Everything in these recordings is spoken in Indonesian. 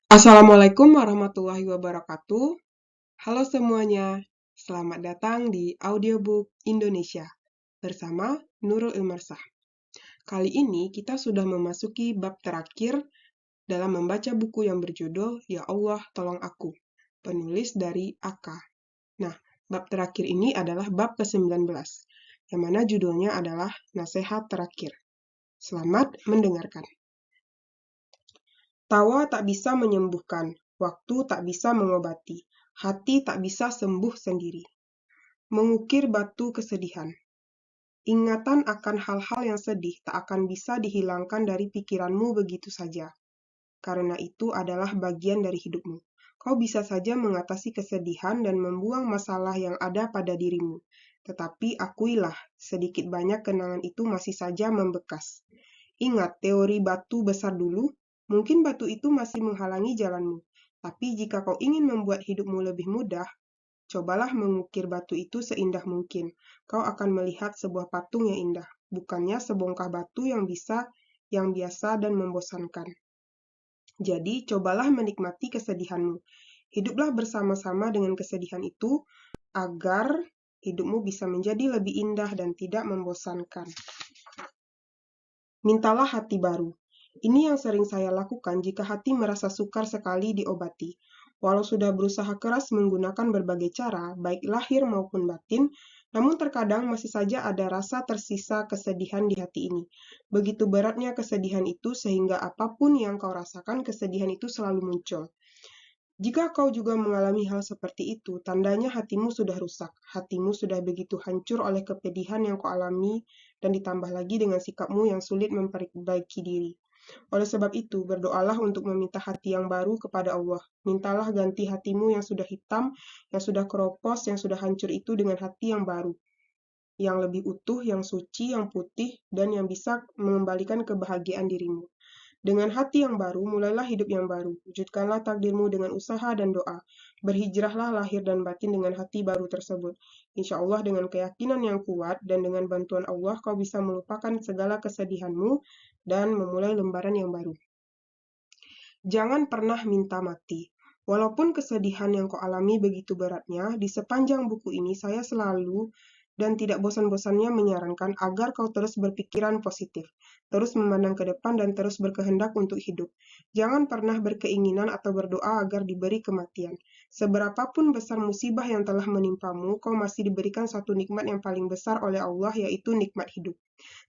Assalamualaikum warahmatullahi wabarakatuh. Halo semuanya, selamat datang di Audiobook Indonesia bersama Nurul Ilmarsah. Kali ini kita sudah memasuki bab terakhir dalam membaca buku yang berjudul Ya Allah Tolong Aku, penulis dari Aka. Nah, bab terakhir ini adalah bab ke-19, yang mana judulnya adalah Nasihat Terakhir. Selamat mendengarkan. Tawa tak bisa menyembuhkan, waktu tak bisa mengobati, hati tak bisa sembuh sendiri. Mengukir batu kesedihan. Ingatan akan hal-hal yang sedih tak akan bisa dihilangkan dari pikiranmu begitu saja. Karena itu adalah bagian dari hidupmu. Kau bisa saja mengatasi kesedihan dan membuang masalah yang ada pada dirimu. Tetapi akuilah, sedikit banyak kenangan itu masih saja membekas. Ingat teori batu besar dulu, mungkin batu itu masih menghalangi jalanmu. Tapi jika kau ingin membuat hidupmu lebih mudah, cobalah mengukir batu itu seindah mungkin. Kau akan melihat sebuah patung yang indah, bukannya sebongkah batu yang biasa dan membosankan. Jadi, cobalah menikmati kesedihanmu. Hiduplah bersama-sama dengan kesedihan itu, agar hidupmu bisa menjadi lebih indah dan tidak membosankan. Mintalah hati baru. Ini yang sering saya lakukan jika hati merasa sukar sekali diobati. Walau sudah berusaha keras menggunakan berbagai cara, baik lahir maupun batin, namun terkadang masih saja ada rasa tersisa kesedihan di hati ini. Begitu beratnya kesedihan itu sehingga apapun yang kau rasakan, kesedihan itu selalu muncul. Jika kau juga mengalami hal seperti itu, tandanya hatimu sudah rusak. Hatimu sudah begitu hancur oleh kepedihan yang kau alami dan ditambah lagi dengan sikapmu yang sulit memperbaiki diri. Oleh sebab itu, berdoalah untuk meminta hati yang baru kepada Allah. Mintalah ganti hatimu yang sudah hitam, yang sudah keropos, yang sudah hancur itu dengan hati yang baru, yang lebih utuh, yang suci, yang putih, dan yang bisa mengembalikan kebahagiaan dirimu. Dengan hati yang baru, mulailah hidup yang baru. Wujudkanlah takdirmu dengan usaha dan doa. Berhijrahlah lahir dan batin dengan hati baru tersebut. Insya Allah dengan keyakinan yang kuat dan dengan bantuan Allah kau bisa melupakan segala kesedihanmu dan memulai lembaran yang baru. Jangan pernah minta mati. Walaupun kesedihan yang kau alami begitu beratnya, di sepanjang buku ini saya selalu dan tidak bosan-bosannya menyarankan agar kau terus berpikiran positif, terus memandang ke depan dan terus berkehendak untuk hidup. Jangan pernah berkeinginan atau berdoa agar diberi kematian. Seberapapun besar musibah yang telah menimpamu, kau masih diberikan satu nikmat yang paling besar oleh Allah, yaitu nikmat hidup.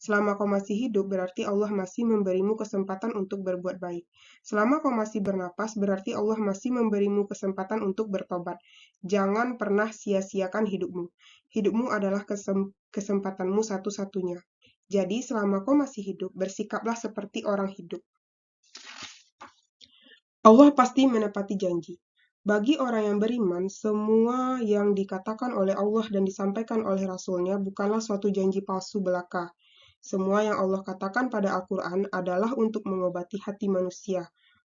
Selama kau masih hidup, berarti Allah masih memberimu kesempatan untuk berbuat baik. Selama kau masih bernapas, berarti Allah masih memberimu kesempatan untuk bertobat. Jangan pernah sia-siakan hidupmu. Hidupmu adalah kesempatanmu satu-satunya. Jadi, selama kau masih hidup, bersikaplah seperti orang hidup. Allah pasti menepati janji. Bagi orang yang beriman, semua yang dikatakan oleh Allah dan disampaikan oleh Rasul-Nya bukanlah suatu janji palsu belaka. Semua yang Allah katakan pada Al-Quran adalah untuk mengobati hati manusia,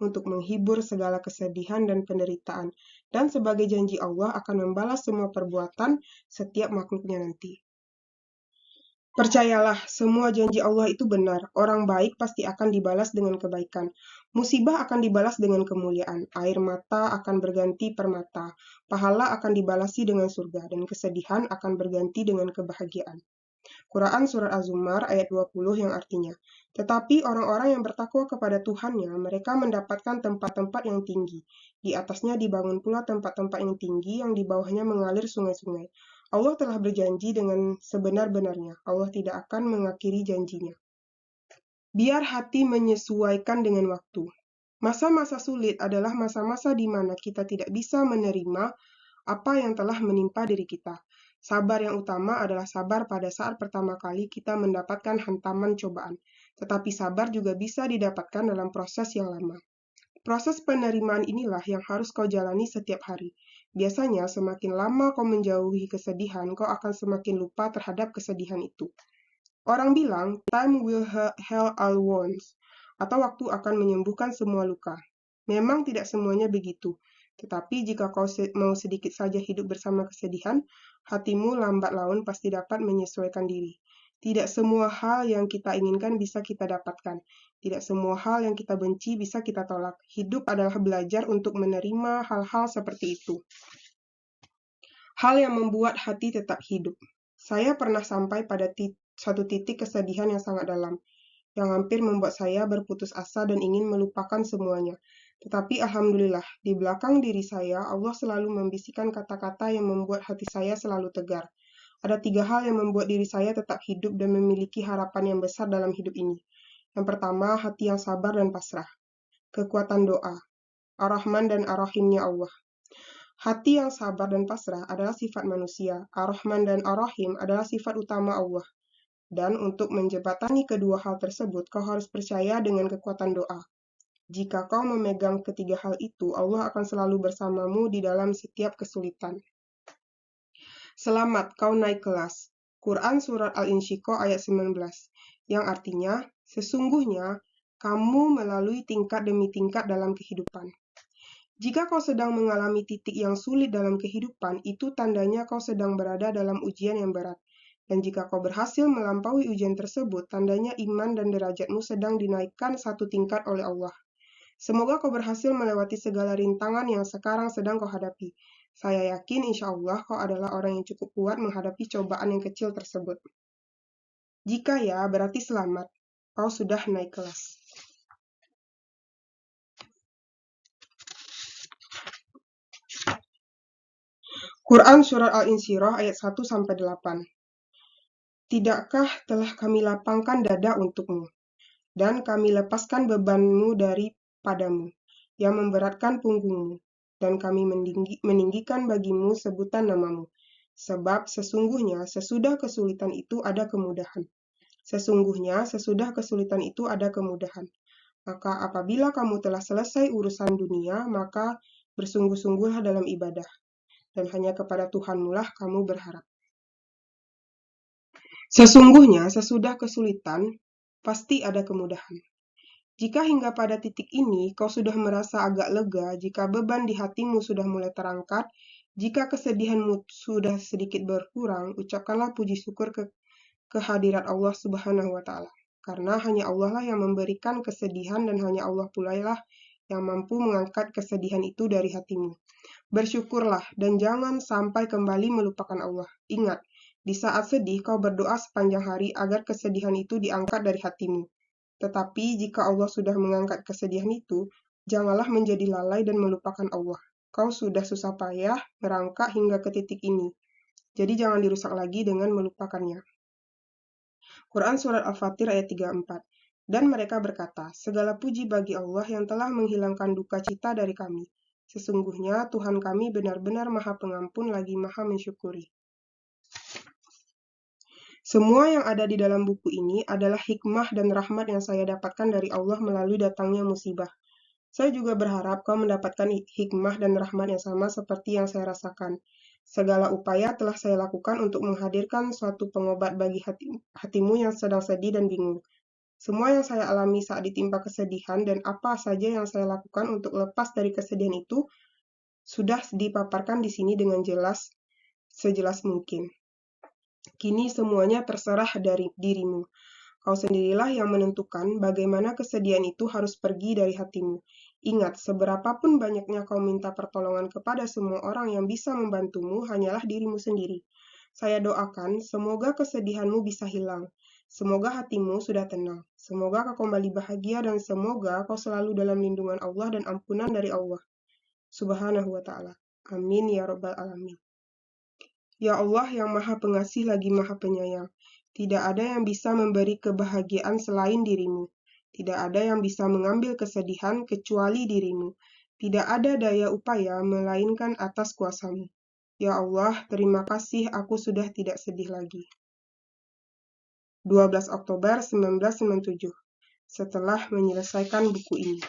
untuk menghibur segala kesedihan dan penderitaan, dan sebagai janji Allah akan membalas semua perbuatan setiap makhluknya nanti. Percayalah, semua janji Allah itu benar. Orang baik pasti akan dibalas dengan kebaikan. Musibah akan dibalas dengan kemuliaan. Air mata akan berganti permata. Pahala akan dibalasi dengan surga. Dan kesedihan akan berganti dengan kebahagiaan. Quran Surat Az-Zumar ayat 20 yang artinya, tetapi orang-orang yang bertakwa kepada Tuhannya, mereka mendapatkan tempat-tempat yang tinggi. Di atasnya dibangun pula tempat-tempat yang tinggi, yang di bawahnya mengalir sungai-sungai. Allah telah berjanji dengan sebenar-benarnya. Allah tidak akan mengakhiri janjinya. Biar hati menyesuaikan dengan waktu. Masa-masa sulit adalah masa-masa di mana kita tidak bisa menerima apa yang telah menimpa diri kita. Sabar yang utama adalah sabar pada saat pertama kali kita mendapatkan hantaman cobaan. Tetapi sabar juga bisa didapatkan dalam proses yang lama. Proses penerimaan inilah yang harus kau jalani setiap hari. Biasanya semakin lama kau menjauhi kesedihan, kau akan semakin lupa terhadap kesedihan itu. Orang bilang, time will heal all wounds, atau waktu akan menyembuhkan semua luka. Memang tidak semuanya begitu. Tetapi jika kau mau sedikit saja hidup bersama kesedihan, hatimu lambat laun pasti dapat menyesuaikan diri. Tidak semua hal yang kita inginkan bisa kita dapatkan. Tidak semua hal yang kita benci bisa kita tolak. Hidup adalah belajar untuk menerima hal-hal seperti itu. Hal yang membuat hati tetap hidup. Saya pernah sampai pada satu titik kesedihan yang sangat dalam, yang hampir membuat saya berputus asa dan ingin melupakan semuanya. Tetapi alhamdulillah, di belakang diri saya, Allah selalu membisikkan kata-kata yang membuat hati saya selalu tegar. Ada 3 hal yang membuat diri saya tetap hidup dan memiliki harapan yang besar dalam hidup ini. Yang pertama, hati yang sabar dan pasrah. Kekuatan doa. Ar-Rahman dan Ar-Rahimnya Allah. Hati yang sabar dan pasrah adalah sifat manusia. Ar-Rahman dan Ar-Rahim adalah sifat utama Allah. Dan untuk menjembatani kedua hal tersebut, kau harus percaya dengan kekuatan doa. Jika kau memegang ketiga hal itu, Allah akan selalu bersamamu di dalam setiap kesulitan. Selamat, kau naik kelas. Quran Surat Al-Insyiqaq ayat 19, yang artinya, sesungguhnya kamu melalui tingkat demi tingkat dalam kehidupan. Jika kau sedang mengalami titik yang sulit dalam kehidupan, itu tandanya kau sedang berada dalam ujian yang berat. Dan jika kau berhasil melampaui ujian tersebut, tandanya iman dan derajatmu sedang dinaikkan satu tingkat oleh Allah. Semoga kau berhasil melewati segala rintangan yang sekarang sedang kau hadapi. Saya yakin insya Allah kau adalah orang yang cukup kuat menghadapi cobaan yang kecil tersebut. Jika ya, berarti selamat. Kau sudah naik kelas. Quran Surat Al-Insyirah ayat 1-8. Tidakkah telah kami lapangkan dada untukmu, dan kami lepaskan bebanmu daripadamu, yang memberatkan punggungmu, dan kami meninggikan bagimu sebutan namamu. Sebab sesungguhnya sesudah kesulitan itu ada kemudahan. Sesungguhnya sesudah kesulitan itu ada kemudahan. Maka apabila kamu telah selesai urusan dunia, maka bersungguh-sungguhlah dalam ibadah. Dan hanya kepada Tuhanmu lah kamu berharap. Sesungguhnya sesudah kesulitan, pasti ada kemudahan. Jika hingga pada titik ini kau sudah merasa agak lega, jika beban di hatimu sudah mulai terangkat, jika kesedihanmu sudah sedikit berkurang, ucapkanlah puji syukur kehadirat Allah Subhanahu wa Ta'ala. Karena hanya Allah lah yang memberikan kesedihan dan hanya Allah pula lah yang mampu mengangkat kesedihan itu dari hatimu. Bersyukurlah dan jangan sampai kembali melupakan Allah. Ingat, di saat sedih kau berdoa sepanjang hari agar kesedihan itu diangkat dari hatimu. Tetapi jika Allah sudah mengangkat kesedihan itu, janganlah menjadi lalai dan melupakan Allah. Kau sudah susah payah merangkak hingga ke titik ini. Jadi jangan dirusak lagi dengan melupakannya. Quran Surat Al-Fatir ayat 34. Dan mereka berkata, segala puji bagi Allah yang telah menghilangkan duka cita dari kami. Sesungguhnya Tuhan kami benar-benar Maha Pengampun lagi Maha Mensyukuri. Semua yang ada di dalam buku ini adalah hikmah dan rahmat yang saya dapatkan dari Allah melalui datangnya musibah. Saya juga berharap kau mendapatkan hikmah dan rahmat yang sama seperti yang saya rasakan. Segala upaya telah saya lakukan untuk menghadirkan suatu pengobat bagi hatimu yang sedang sedih dan bingung. Semua yang saya alami saat ditimpa kesedihan dan apa saja yang saya lakukan untuk lepas dari kesedihan itu sudah dipaparkan di sini dengan sejelas mungkin. Kini semuanya terserah dari dirimu. Kau sendirilah yang menentukan bagaimana kesedihan itu harus pergi dari hatimu. Ingat, seberapapun banyaknya kau minta pertolongan kepada semua orang yang bisa membantumu, hanyalah dirimu sendiri. Saya doakan, semoga kesedihanmu bisa hilang. Semoga hatimu sudah tenang. Semoga kau kembali bahagia dan semoga kau selalu dalam lindungan Allah dan ampunan dari Allah Subhanahu wa Ta'ala. Amin ya Rabbal Alamin. Ya Allah yang Maha Pengasih lagi Maha Penyayang. Tidak ada yang bisa memberi kebahagiaan selain dirimu. Tidak ada yang bisa mengambil kesedihan kecuali dirimu. Tidak ada daya upaya melainkan atas kuasamu. Ya Allah, terima kasih aku sudah tidak sedih lagi. 12 Oktober 1997. Setelah menyelesaikan buku ini.